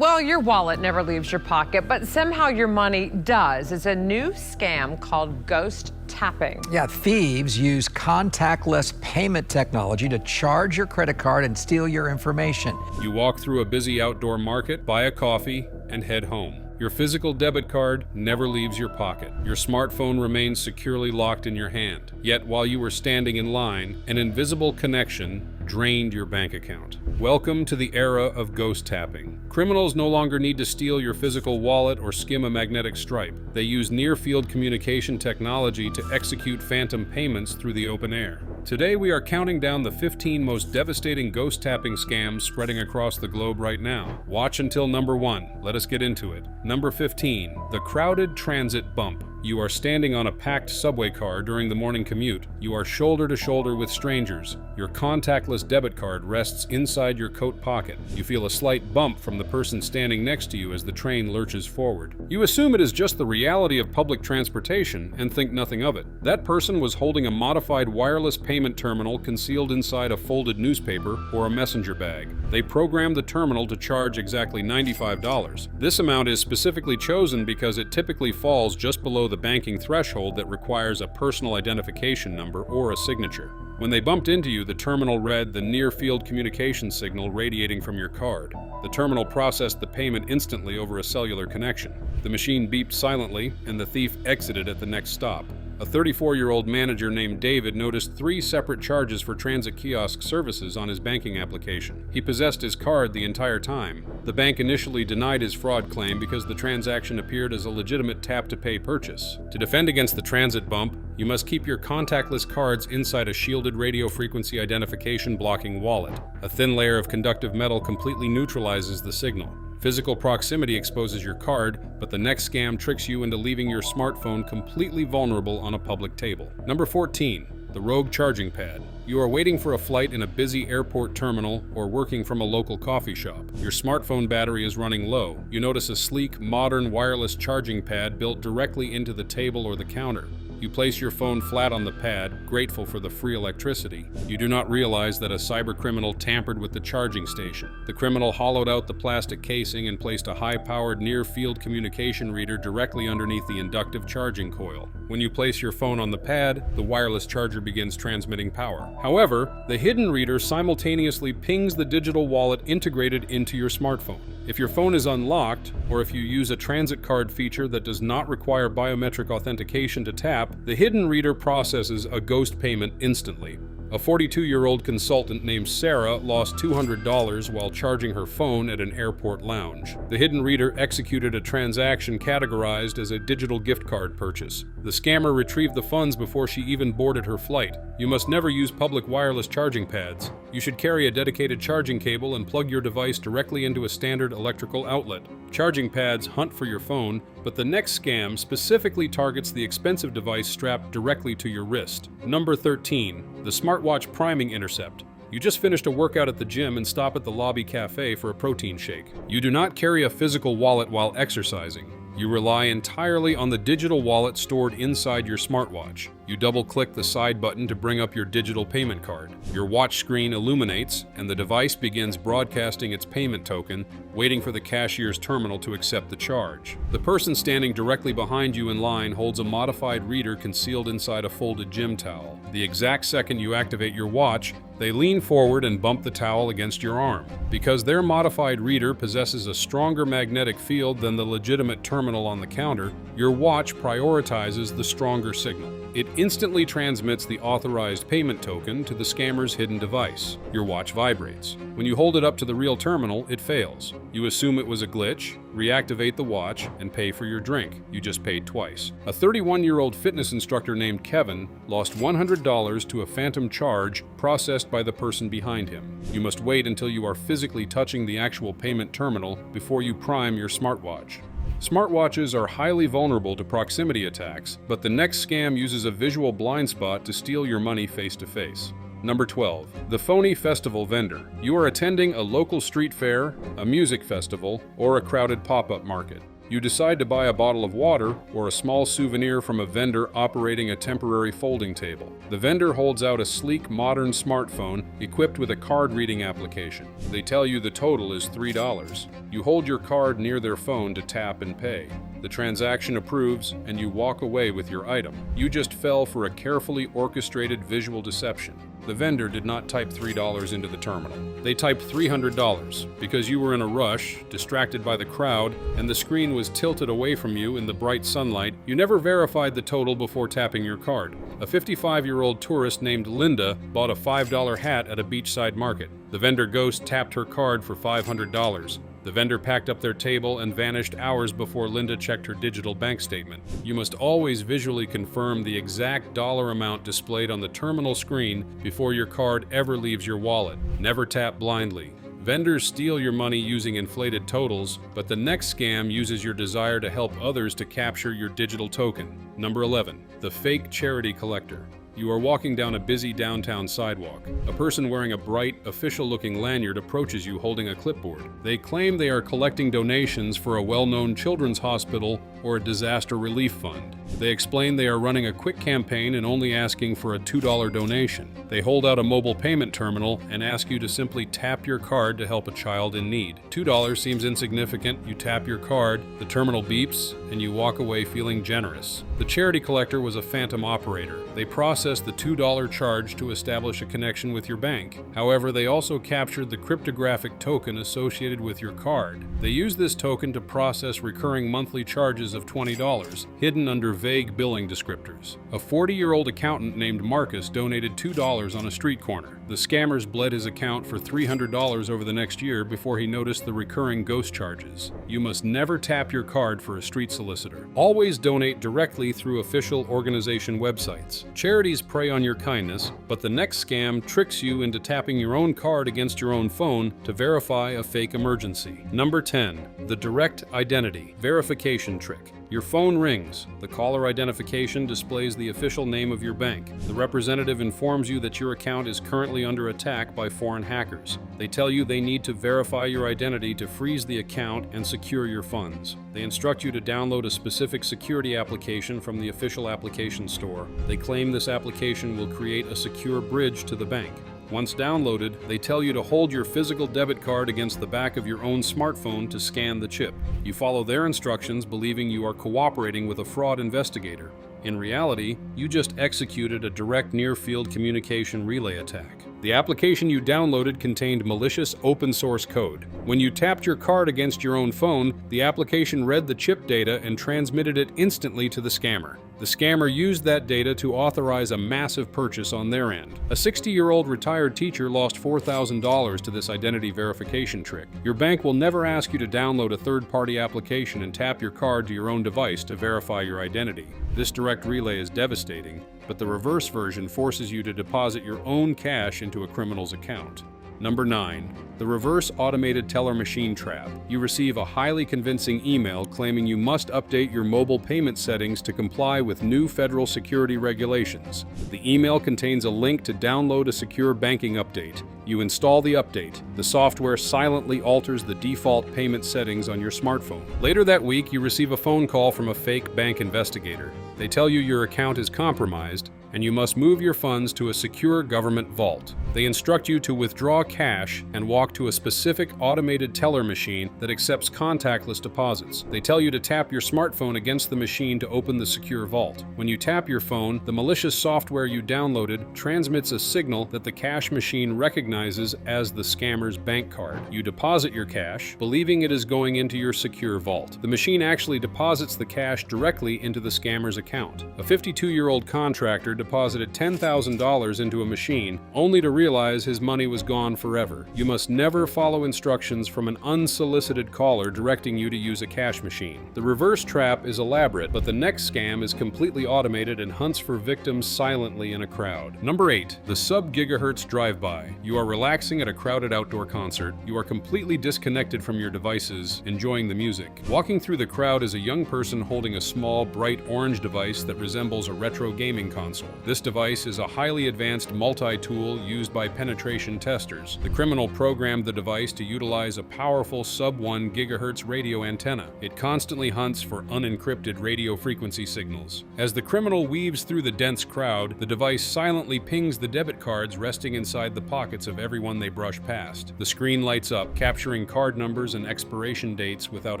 Well, your wallet never leaves your pocket, but somehow your money does. It's a new scam called ghost tapping. Yeah, thieves use contactless payment technology to charge your credit card and steal your information. You walk through a busy outdoor market, buy a coffee, and head home. Your physical debit card never leaves your pocket. Your smartphone remains securely locked in your hand. Yet while you were standing in line, an invisible connection drained your bank account. Welcome to the era of ghost tapping. Criminals no longer need to steal your physical wallet or skim a magnetic stripe. They use near-field communication technology to execute phantom payments through the open air. Today we are counting down the 15 most devastating ghost tapping scams spreading across the globe right now. Watch until number 1. Let us get into it. Number 15. The crowded transit bump. You are standing on a packed subway car during the morning commute. You are shoulder to shoulder with strangers. Your contactless debit card rests inside your coat pocket. You feel a slight bump from the person standing next to you as the train lurches forward. You assume it is just the reality of public transportation and think nothing of it. That person was holding a modified wireless payment terminal concealed inside a folded newspaper or a messenger bag. They programmed the terminal to charge exactly $95. This amount is specifically chosen because it typically falls just below the banking threshold that requires a personal identification number or a signature. When they bumped into you, the terminal read the near-field communication signal radiating from your card. The terminal processed the payment instantly over a cellular connection. The machine beeped silently, and the thief exited at the next stop. A 34-year-old manager named David noticed 3 separate charges for transit kiosk services on his banking application. He possessed his card the entire time. The bank initially denied his fraud claim because the transaction appeared as a legitimate tap-to-pay purchase. To defend against the transit bump, you must keep your contactless cards inside a shielded radio frequency identification blocking wallet. A thin layer of conductive metal completely neutralizes the signal. Physical proximity exposes your card, but the next scam tricks you into leaving your smartphone completely vulnerable on a public table. Number 14. The rogue charging pad. You are waiting for a flight in a busy airport terminal or working from a local coffee shop. Your smartphone battery is running low. You notice a sleek, modern wireless charging pad built directly into the table or the counter. You place your phone flat on the pad, grateful for the free electricity. You do not realize that a cybercriminal tampered with the charging station. The criminal hollowed out the plastic casing and placed a high-powered near-field communication reader directly underneath the inductive charging coil. When you place your phone on the pad, the wireless charger begins transmitting power. However, the hidden reader simultaneously pings the digital wallet integrated into your smartphone. If your phone is unlocked, or if you use a transit card feature that does not require biometric authentication to tap, the hidden reader processes a ghost payment instantly. A 42-year-old consultant named Sarah lost $200 while charging her phone at an airport lounge. The hidden reader executed a transaction categorized as a digital gift card purchase. The scammer retrieved the funds before she even boarded her flight. You must never use public wireless charging pads. You should carry a dedicated charging cable and plug your device directly into a standard electrical outlet. Charging pads hunt for your phone, but the next scam specifically targets the expensive device strapped directly to your wrist. Number 13. The Smartwatch priming intercept. You just finished a workout at the gym and stop at the lobby cafe for a protein shake. You do not carry a physical wallet while exercising. You rely entirely on the digital wallet stored inside your smartwatch. You double-click the side button to bring up your digital payment card. Your watch screen illuminates, and the device begins broadcasting its payment token, waiting for the cashier's terminal to accept the charge. The person standing directly behind you in line holds a modified reader concealed inside a folded gym towel. The exact second you activate your watch, they lean forward and bump the towel against your arm. Because their modified reader possesses a stronger magnetic field than the legitimate terminal on the counter, your watch prioritizes the stronger signal. It instantly transmits the authorized payment token to the scammer's hidden device. Your watch vibrates. When you hold it up to the real terminal, it fails. You assume it was a glitch, reactivate the watch, and pay for your drink. You just paid twice. A 31-year-old fitness instructor named Kevin lost $100 to a phantom charge processed by the person behind him. You must wait until you are physically touching the actual payment terminal before you prime your smartwatch. Smartwatches are highly vulnerable to proximity attacks, but the next scam uses a visual blind spot to steal your money face-to-face. Number 12. The Phony Festival Vendor. You are attending a local street fair, a music festival, or a crowded pop-up market. You decide to buy a bottle of water or a small souvenir from a vendor operating a temporary folding table. The vendor holds out a sleek, modern smartphone equipped with a card reading application. They tell you the total is $3. You hold your card near their phone to tap and pay. The transaction approves, and you walk away with your item. You just fell for a carefully orchestrated visual deception. The vendor did not type $3 into the terminal. They typed $300 because you were in a rush, distracted by the crowd, and the screen was tilted away from you in the bright sunlight. You never verified the total before tapping your card. A 55-year-old tourist named Linda bought a $5 hat at a beachside market. The vendor ghost tapped her card for $500. The vendor packed up their table and vanished hours before Linda checked her digital bank statement. You must always visually confirm the exact dollar amount displayed on the terminal screen before your card ever leaves your wallet. Never tap blindly. Vendors steal your money using inflated totals, but the next scam uses your desire to help others to capture your digital token. Number 11. The fake charity collector. You are walking down a busy downtown sidewalk. A person wearing a bright, official-looking lanyard approaches you holding a clipboard. They claim they are collecting donations for a well-known children's hospital or a disaster relief fund. They explain they are running a quick campaign and only asking for a $2 donation. They hold out a mobile payment terminal and ask you to simply tap your card to help a child in need. $2 seems insignificant. You tap your card, the terminal beeps, and you walk away feeling generous. The charity collector was a phantom operator. They processed the $2 charge to establish a connection with your bank. However, they also captured the cryptographic token associated with your card. They used this token to process recurring monthly charges of $20, hidden under vague billing descriptors. A 40-year-old accountant named Marcus donated $2 on a street corner. The scammers bled his account for $300 over the next year before he noticed the recurring ghost charges. You must never tap your card for a street solicitor. Always donate directly through official organization websites. Charities prey on your kindness, but the next scam tricks you into tapping your own card against your own phone to verify a fake emergency. Number 10. The direct identity verification trick. Your phone rings. The caller identification displays the official name of your bank. The representative informs you that your account is currently under attack by foreign hackers. They tell you they need to verify your identity to freeze the account and secure your funds. They instruct you to download a specific security application from the official application store. They claim this application will create a secure bridge to the bank. Once downloaded, they tell you to hold your physical debit card against the back of your own smartphone to scan the chip. You follow their instructions, believing you are cooperating with a fraud investigator. In reality, you just executed a direct near-field communication relay attack. The application you downloaded contained malicious open-source code. When you tapped your card against your own phone, the application read the chip data and transmitted it instantly to the scammer. The scammer used that data to authorize a massive purchase on their end. A 60-year-old retired teacher lost $4,000 to this identity verification trick. Your bank will never ask you to download a third-party application and tap your card to your own device to verify your identity. This direct relay is devastating, but the reverse version forces you to deposit your own cash into a criminal's account. Number 9. The reverse automated teller machine trap. You receive a highly convincing email claiming you must update your mobile payment settings to comply with new federal security regulations. The email contains a link to download a secure banking update. You install the update. The software silently alters the default payment settings on your smartphone. Later that week, you receive a phone call from a fake bank investigator. They tell you your account is compromised and you must move your funds to a secure government vault. They instruct you to withdraw cash and walk to a specific automated teller machine that accepts contactless deposits. They tell you to tap your smartphone against the machine to open the secure vault. When you tap your phone, the malicious software you downloaded transmits a signal that the cash machine recognizes as the scammer's bank card. You deposit your cash, believing it is going into your secure vault. The machine actually deposits the cash directly into the scammer's account. A 52-year-old contractor deposited $10,000 into a machine, only to realize his money was gone forever. You must never follow instructions from an unsolicited caller directing you to use a cash machine. The reverse trap is elaborate, but the next scam is completely automated and hunts for victims silently in a crowd. Number 8. The Sub-gigahertz drive-by. You are relaxing at a crowded outdoor concert. You are completely disconnected from your devices, enjoying the music. Walking through the crowd is a young person holding a small, bright orange device that resembles a retro gaming console. This device is a highly advanced multi-tool used by penetration testers. The criminal programmed the device to utilize a powerful sub-1 GHz radio antenna. It constantly hunts for unencrypted radio frequency signals. As the criminal weaves through the dense crowd, the device silently pings the debit cards resting inside the pockets of everyone they brush past. The screen lights up, capturing card numbers and expiration dates without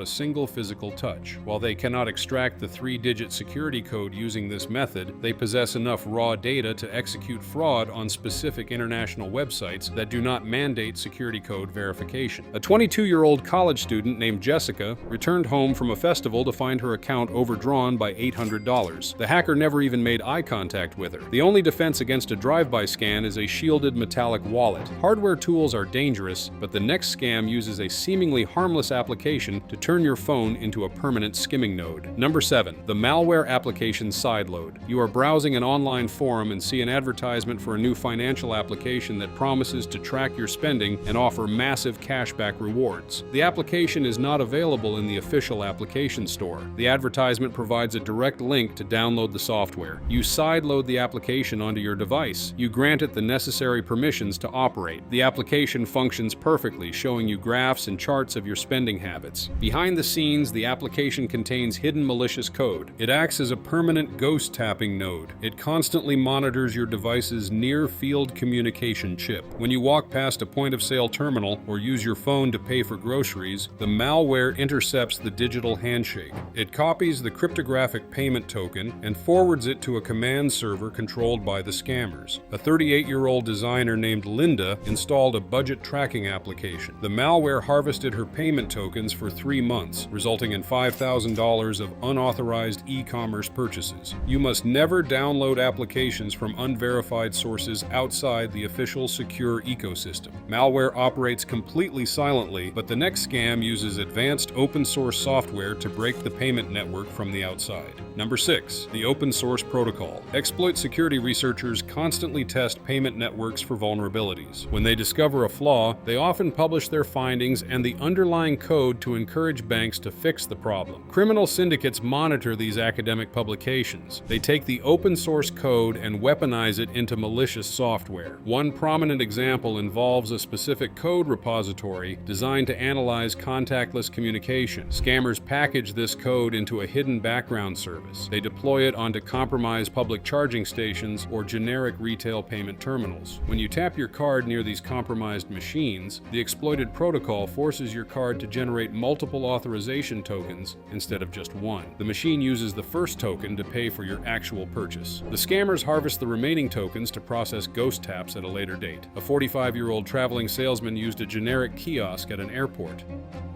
a single physical touch. While they cannot extract the 3-digit security code using this method, they possess enough raw data to execute fraud on specific international websites that do not mandate security code verification. A 22-year-old college student named Jessica returned home from a festival to find her account overdrawn by $800. The hacker never even made eye contact with her. The only defense against a drive-by scan is a shielded metallic wallet. Hardware tools are dangerous, but the next scam uses a seemingly harmless application to turn your phone into a permanent skimming node. Number 7. The malware application sideload. You are browsing an online forum and see an advertisement for a new financial application that promises to track your spending and offer massive cashback rewards. The application is not available in the official application store. The advertisement provides a direct link to download the software. You sideload the application onto your device. You grant it the necessary permissions to operate. The application functions perfectly, showing you graphs and charts of your spending habits. Behind the scenes, the application contains hidden malicious code. It acts as a permanent ghost tapping node. It constantly monitors your device's near-field communication chip. When you walk past a point-of-sale terminal or use your phone to pay for groceries, the malware intercepts the digital handshake. It copies the cryptographic payment token and forwards it to a command server controlled by the scammers. A 38-year-old designer named Linda installed a budget tracking application. The malware harvested her payment tokens for 3 months, resulting in $5,000 of unauthorized e-commerce purchases. You must never download applications from unverified sources outside the official secure ecosystem. Malware operates completely silently, but the next scam uses advanced open-source software to break the payment network from the outside. Number 6. The open source protocol. Exploit security researchers constantly test payment networks for vulnerabilities. When they discover a flaw, they often publish their findings and the underlying code to encourage banks to fix the problem. Criminal syndicates monitor these academic publications. They take the open source code and weaponize it into malicious software. One prominent example involves a specific code repository designed to analyze contactless communication. Scammers package this code into a hidden background service. They deploy it onto compromised public charging stations or generic retail payment terminals. When you tap your card near these compromised machines, the exploited protocol forces your card to generate multiple authorization tokens instead of just one. The machine uses the first token to pay for your actual purchase. The scammers harvest the remaining tokens to process ghost taps at a later date. A 45-year-old traveling salesman used a generic kiosk at an airport.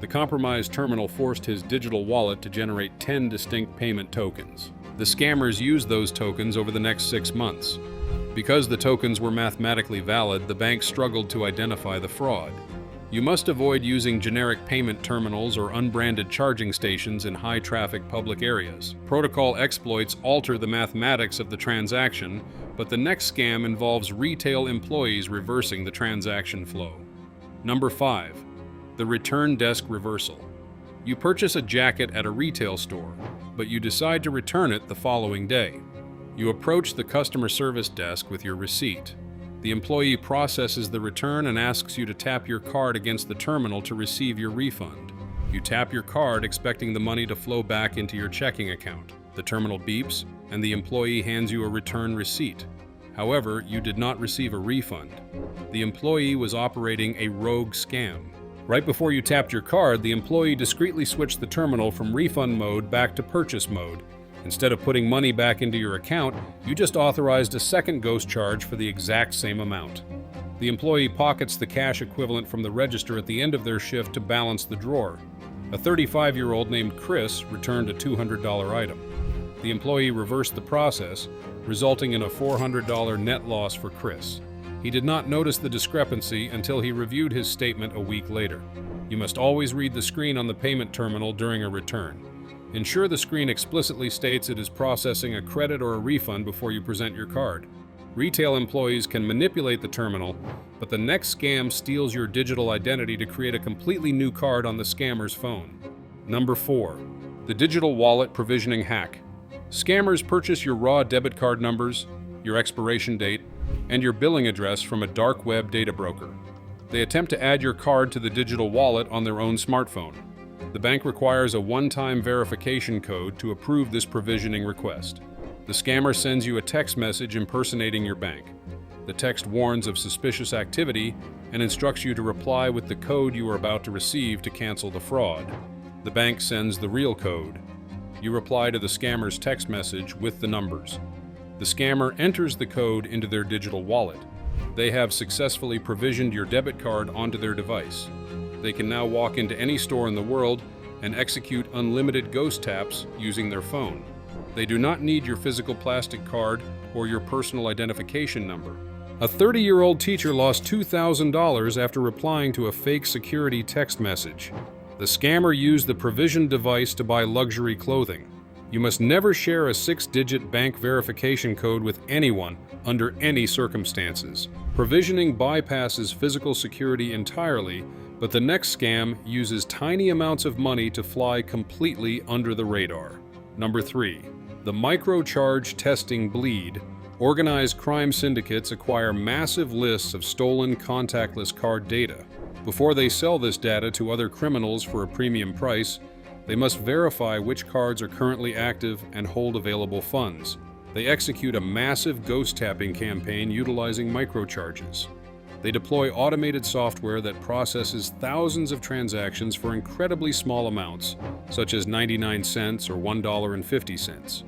The compromised terminal forced his digital wallet to generate 10 distinct payment tokens. The scammers used those tokens over the next 6 months. Because the tokens were mathematically valid, the bank struggled to identify the fraud. You must avoid using generic payment terminals or unbranded charging stations in high-traffic public areas. Protocol exploits alter the mathematics of the transaction, but the next scam involves retail employees reversing the transaction flow. Number 5. The return desk reversal. You purchase a jacket at a retail store, but you decide to return it the following day. You approach the customer service desk with your receipt. The employee processes the return and asks you to tap your card against the terminal to receive your refund. You tap your card expecting the money to flow back into your checking account. The terminal beeps, and the employee hands you a return receipt. However, you did not receive a refund. The employee was operating a rogue scam. Right before you tapped your card, the employee discreetly switched the terminal from refund mode back to purchase mode. Instead of putting money back into your account, you just authorized a second ghost charge for the exact same amount. The employee pockets the cash equivalent from the register at the end of their shift to balance the drawer. A 35-year-old named Chris returned a $200 item. The employee reversed the process, resulting in a $400 net loss for Chris. He did not notice the discrepancy until he reviewed his statement a week later. You must always read the screen on the payment terminal during a return. Ensure the screen explicitly states it is processing a credit or a refund before you present your card. Retail employees can manipulate the terminal, but the next scam steals your digital identity to create a completely new card on the scammer's phone. Number 4. The digital wallet provisioning hack. Scammers purchase your raw debit card numbers, your expiration date, and your billing address from a dark web data broker. They attempt to add your card to the digital wallet on their own smartphone. The bank requires a one-time verification code to approve this provisioning request. The scammer sends you a text message impersonating your bank. The text warns of suspicious activity and instructs you to reply with the code you are about to receive to cancel the fraud. The bank sends the real code. You reply to the scammer's text message with the numbers. The scammer enters the code into their digital wallet. They have successfully provisioned your debit card onto their device. They can now walk into any store in the world and execute unlimited ghost taps using their phone. They do not need your physical plastic card or your personal identification number. A 30-year-old teacher lost $2,000 after replying to a fake security text message. The scammer used the provisioned device to buy luxury clothing. You must never share a 6-digit bank verification code with anyone under any circumstances. Provisioning bypasses physical security entirely, but the next scam uses tiny amounts of money to fly completely under the radar. Number 3. The Microcharge testing bleed. Organized crime syndicates acquire massive lists of stolen contactless card data. Before they sell this data to other criminals for a premium price, they must verify which cards are currently active and hold available funds. They execute a massive ghost tapping campaign utilizing microcharges. They deploy automated software that processes thousands of transactions for incredibly small amounts, such as 99 cents or $1.50.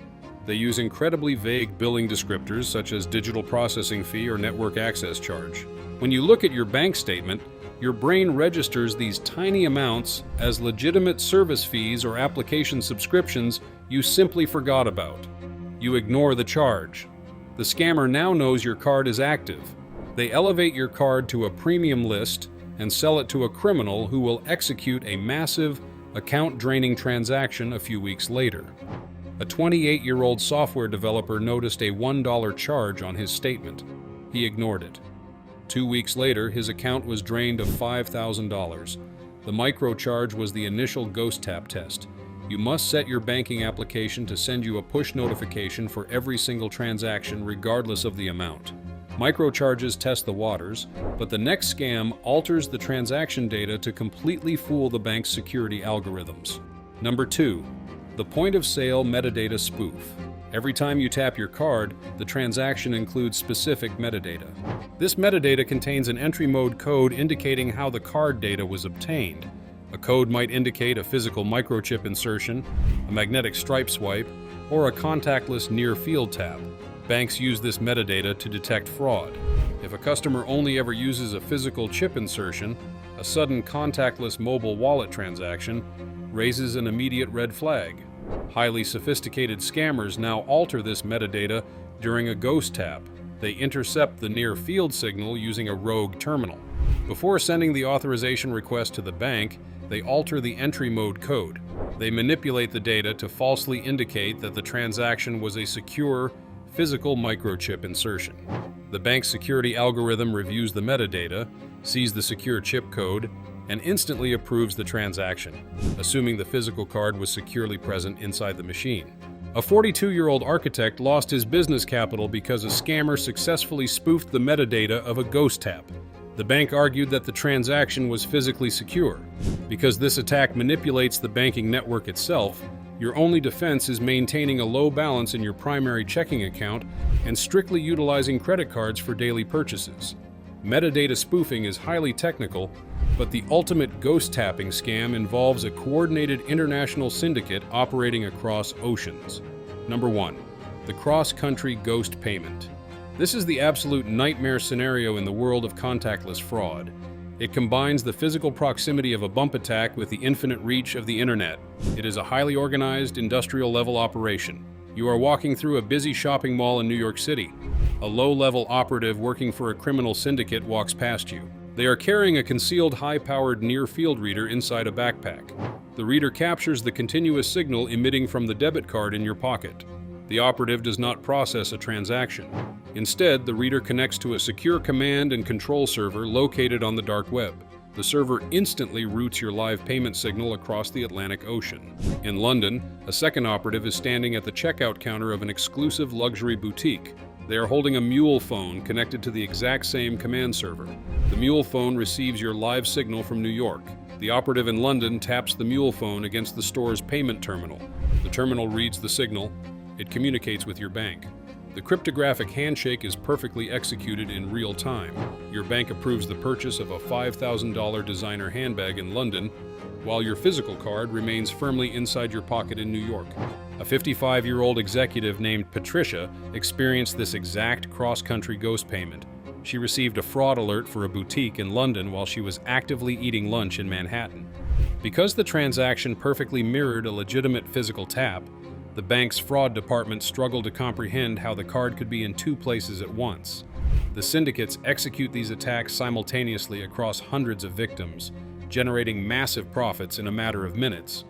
They use incredibly vague billing descriptors such as digital processing fee or network access charge. When you look at your bank statement, your brain registers these tiny amounts as legitimate service fees or application subscriptions you simply forgot about. You ignore the charge. The scammer now knows your card is active. They elevate your card to a premium list and sell it to a criminal who will execute a massive, account-draining transaction a few weeks later. A 28-year-old software developer noticed a $1 charge on his statement. He ignored it. 2 weeks later, his account was drained of $5,000. The microcharge was the initial ghost tap test. You must set your banking application to send you a push notification for every single transaction regardless of the amount. Microcharges test the waters, but the next scam alters the transaction data to completely fool the bank's security algorithms. Number 2. The point-of-sale metadata spoof. Every time you tap your card, the transaction includes specific metadata. This metadata contains an entry mode code indicating how the card data was obtained. A code might indicate a physical microchip insertion, a magnetic stripe swipe, or a contactless near-field tap. Banks use this metadata to detect fraud. If a customer only ever uses a physical chip insertion, a sudden contactless mobile wallet transaction raises an immediate red flag. Highly sophisticated scammers now alter this metadata during a ghost tap. They intercept the near-field signal using a rogue terminal. Before sending the authorization request to the bank, they alter the entry mode code. They manipulate the data to falsely indicate that the transaction was a secure, physical microchip insertion. The bank's security algorithm reviews the metadata, sees the secure chip code, and instantly approves the transaction, assuming the physical card was securely present inside the machine. A 42-year-old architect lost his business capital because a scammer successfully spoofed the metadata of a ghost tap. The bank argued that the transaction was physically secure. Because this attack manipulates the banking network itself, your only defense is maintaining a low balance in your primary checking account and strictly utilizing credit cards for daily purchases. Metadata spoofing is highly technical, but the ultimate ghost tapping scam involves a coordinated international syndicate operating across oceans. Number 1. The cross-country ghost payment. This is the absolute nightmare scenario in the world of contactless fraud. It combines the physical proximity of a bump attack with the infinite reach of the internet. It is a highly organized, industrial-level operation. You are walking through a busy shopping mall in New York City. A low-level operative working for a criminal syndicate walks past you. They are carrying a concealed high-powered near-field reader inside a backpack. The reader captures the continuous signal emitting from the debit card in your pocket. The operative does not process a transaction. Instead, the reader connects to a secure command and control server located on the dark web. The server instantly routes your live payment signal across the Atlantic Ocean. In London, a second operative is standing at the checkout counter of an exclusive luxury boutique. They are holding a mule phone connected to the exact same command server. The mule phone receives your live signal from New York. The operative in London taps the mule phone against the store's payment terminal. The terminal reads the signal. It communicates with your bank. The cryptographic handshake is perfectly executed in real time. Your bank approves the purchase of a $5,000 designer handbag in London, while your physical card remains firmly inside your pocket in New York. A 55-year-old executive named Patricia experienced this exact cross-country ghost payment. She received a fraud alert for a boutique in London while she was actively eating lunch in Manhattan. Because the transaction perfectly mirrored a legitimate physical tap, the bank's fraud department struggled to comprehend how the card could be in two places at once. The syndicates execute these attacks simultaneously across hundreds of victims, generating massive profits in a matter of minutes.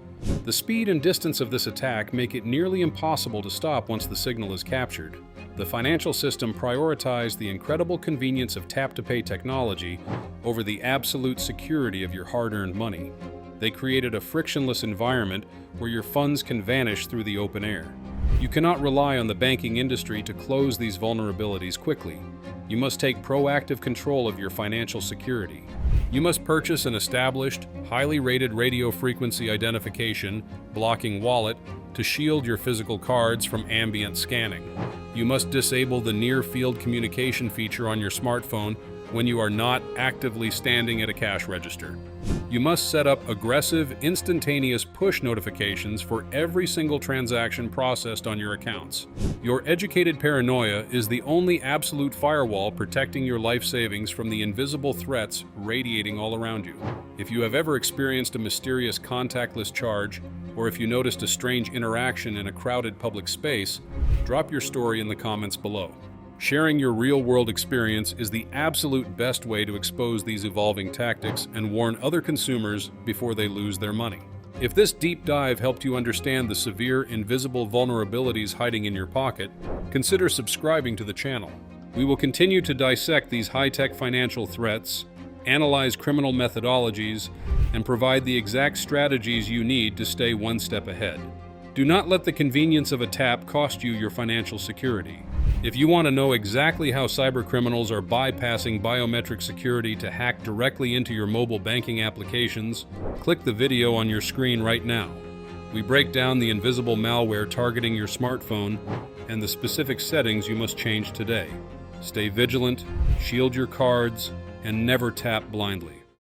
The speed and distance of this attack make it nearly impossible to stop once the signal is captured. The financial system prioritized the incredible convenience of tap-to-pay technology over the absolute security of your hard-earned money. They created a frictionless environment where your funds can vanish through the open air. You cannot rely on the banking industry to close these vulnerabilities quickly. You must take proactive control of your financial security. You must purchase an established, highly rated radio frequency identification blocking wallet to shield your physical cards from ambient scanning. You must disable the near-field communication feature on your smartphone when you are not actively standing at a cash register. You must set up aggressive, instantaneous push notifications for every single transaction processed on your accounts. Your educated paranoia is the only absolute firewall protecting your life savings from the invisible threats radiating all around you. If you have ever experienced a mysterious contactless charge, or if you noticed a strange interaction in a crowded public space, drop your story in the comments below. Sharing your real-world experience is the absolute best way to expose these evolving tactics and warn other consumers before they lose their money. If this deep dive helped you understand the severe, invisible vulnerabilities hiding in your pocket, consider subscribing to the channel. We will continue to dissect these high-tech financial threats, analyze criminal methodologies, and provide the exact strategies you need to stay one step ahead. Do not let the convenience of a tap cost you your financial security. If you want to know exactly how cybercriminals are bypassing biometric security to hack directly into your mobile banking applications, click the video on your screen right now. We break down the invisible malware targeting your smartphone and the specific settings you must change today. Stay vigilant, shield your cards, and never tap blindly.